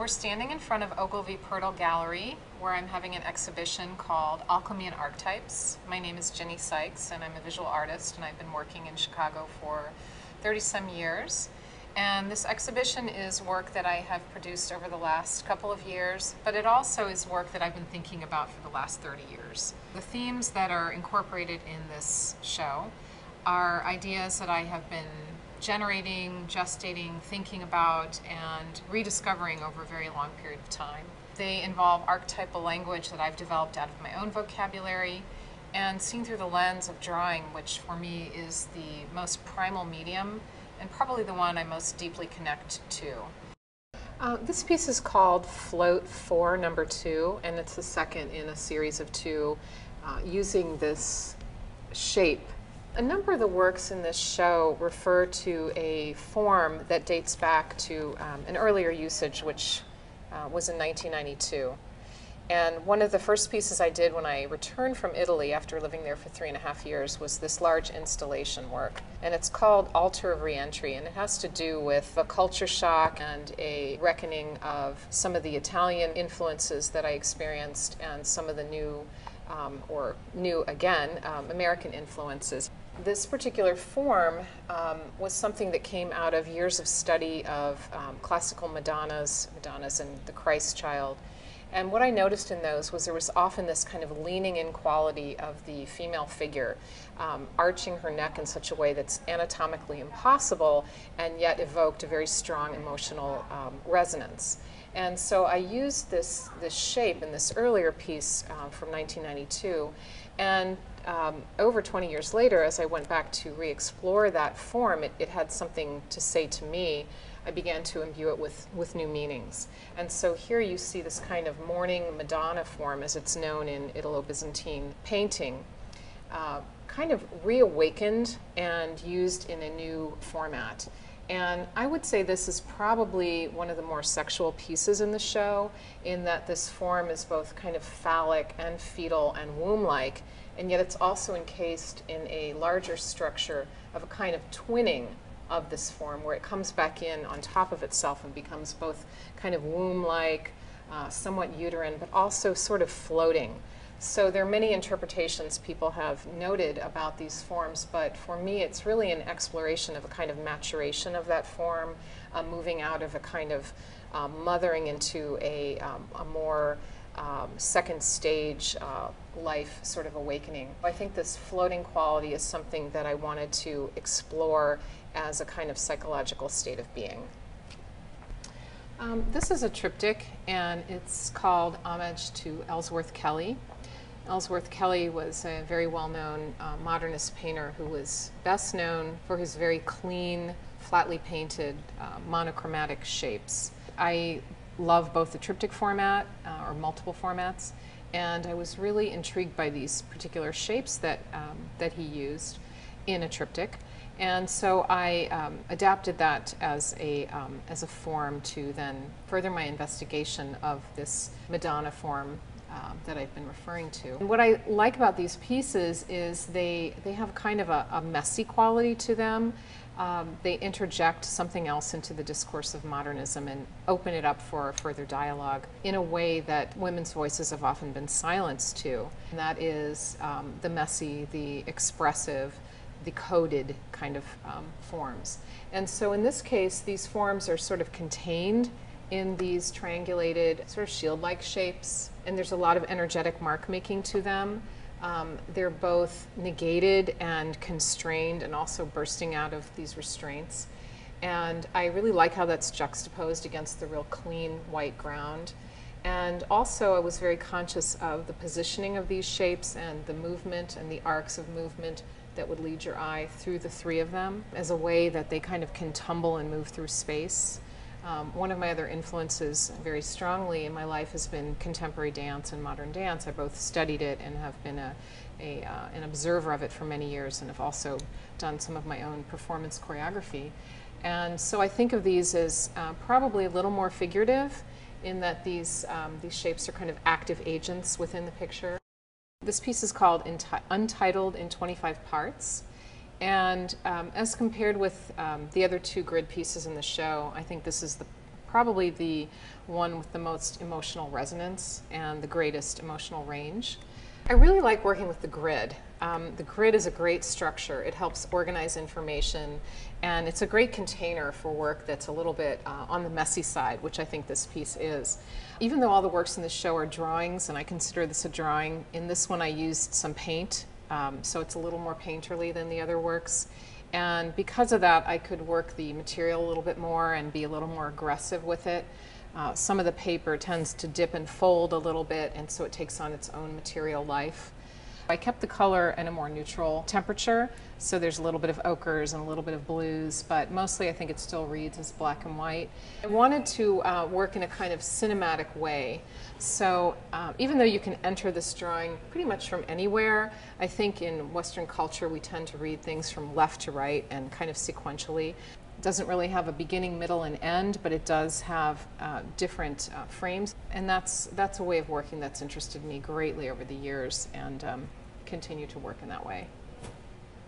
We're standing in front of Ogilvy Purtle Gallery, where I'm having an exhibition called Alchemy and Archetypes. My name is Ginny Sykes, and I'm a visual artist, and I've been working in Chicago for 30-some years. And this exhibition is work that I have produced over the last couple of years, but it also is work that I've been thinking about for the last 30 years. The themes that are incorporated in this show are ideas that I have been generating, gestating, thinking about, and rediscovering over a very long period of time. They involve archetypal language that I've developed out of my own vocabulary and seen through the lens of drawing, which for me is the most primal medium and probably the one I most deeply connect to. This piece is called Float 4 number 2, and it's the second in a series of two using this shape. A number of the works in this show refer to a form that dates back to an earlier usage, which was in 1992. And one of the first pieces I did when I returned from Italy after living there for 3.5 years was this large installation work. And it's called Altar of Reentry, and it has to do with a culture shock and a reckoning of some of the Italian influences that I experienced and some of the new American influences. This particular form was something that came out of years of study of classical Madonnas and the Christ child. And what I noticed in those was there was often this kind of leaning in quality of the female figure, arching her neck in such a way that's anatomically impossible and yet evoked a very strong emotional resonance. And so I used this shape in this earlier piece from 1992, and over 20 years later, as I went back to re-explore that form, it had something to say to me. I began to imbue it with new meanings. And so here you see this kind of mourning Madonna form, as it's known in Italo-Byzantine painting, kind of reawakened and used in a new format. And I would say this is probably one of the more sexual pieces in the show, in that this form is both kind of phallic and fetal and womb-like, and yet it's also encased in a larger structure of a kind of twinning of this form, where it comes back in on top of itself and becomes both kind of womb-like, somewhat uterine, but also sort of floating. So there are many interpretations people have noted about these forms, but for me it's really an exploration of a kind of maturation of that form, moving out of a kind of mothering into a more second stage life sort of awakening. I think this floating quality is something that I wanted to explore as a kind of psychological state of being. This is a triptych, and it's called Homage to Ellsworth Kelly. Ellsworth Kelly was a very well-known modernist painter who was best known for his very clean, flatly painted, monochromatic shapes. I love both the triptych format, or multiple formats, and I was really intrigued by these particular shapes that he used in a triptych. And so I adapted that as a form to then further my investigation of this Madonna form that I've been referring to. And what I like about these pieces is they have kind of a messy quality to them. They interject something else into the discourse of modernism and open it up for further dialogue in a way that women's voices have often been silenced to. And that is the messy, the expressive, the coded kind of forms. And so in this case, these forms are sort of contained in these triangulated sort of shield-like shapes, and there's a lot of energetic mark-making to them. They're both negated and constrained and also bursting out of these restraints. And I really like how that's juxtaposed against the real clean white ground. And also I was very conscious of the positioning of these shapes and the movement and the arcs of movement that would lead your eye through the three of them as a way that they kind of can tumble and move through space. One of my other influences very strongly in my life has been contemporary dance and modern dance. I both studied it and have been an observer of it for many years, and have also done some of my own performance choreography. And so I think of these as probably a little more figurative, in that these shapes are kind of active agents within the picture. This piece is called Untitled in 25 Parts. And as compared with the other two grid pieces in the show, I think this is probably the one with the most emotional resonance and the greatest emotional range. I really like working with the grid. The grid is a great structure. It helps organize information, and it's a great container for work that's a little bit on the messy side, which I think this piece is. Even though all the works in this show are drawings, and I consider this a drawing, in this one I used some paint, so it's a little more painterly than the other works. And because of that, I could work the material a little bit more and be a little more aggressive with it. Some of the paper tends to dip and fold a little bit, and so it takes on its own material life. I kept the color in a more neutral temperature, so there's a little bit of ochres and a little bit of blues, but mostly I think it still reads as black and white. I wanted to work in a kind of cinematic way, so even though you can enter this drawing pretty much from anywhere, I think in Western culture we tend to read things from left to right and kind of sequentially. It doesn't really have a beginning, middle, and end, but it does have different frames, and that's a way of working that's interested me greatly over the years, and continue to work in that way.